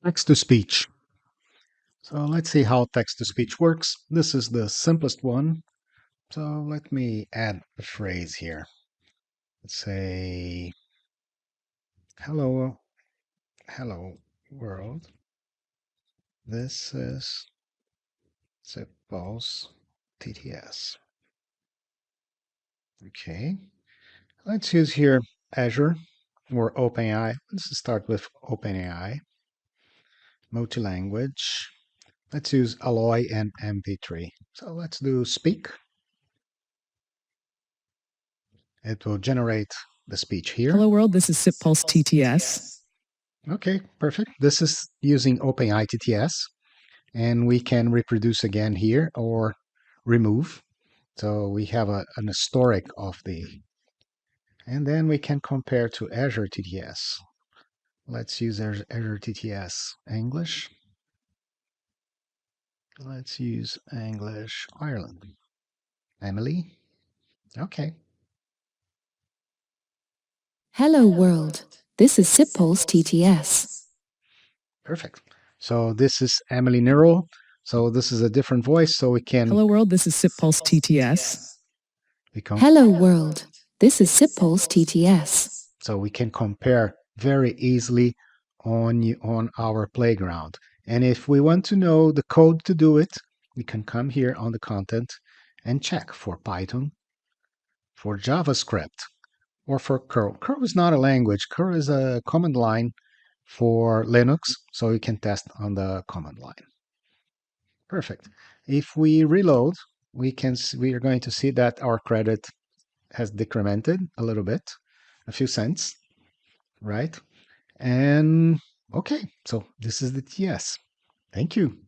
Text-to-speech. So let's see how text-to-speech works. This is the simplest one. So let me add a phrase here. Let's say, hello world. This is SipPulse TTS. Okay. Let's use here Azure or OpenAI. Let's start with OpenAI. Multi-language. Let's use Alloy and MP3. So let's do speak. It will generate the speech here. Hello world, this is SipPulse TTS. Okay, perfect. This is using OpenAI TTS, and we can reproduce again here or remove. So we have an historic of and then we can compare to Azure TTS. Let's use Azure TTS English. Let's use English Ireland. Emily? Okay. Hello world, this is SipPulse TTS. Perfect. So this is Emily Neural. So this is a different voice, so we can... Hello world, this is SipPulse TTS. Hello world, this is SipPulse TTS. So we can compare very easily on our playground. And if we want to know the code to do it, we can come here on the content and check for Python, for JavaScript, or for curl. Curl is not a language. Curl is a command line for Linux, so you can test on the command line. Perfect. If we reload, we are going to see that our credit has decremented a little bit, a few cents, right? And okay, so this is the TS. Thank you.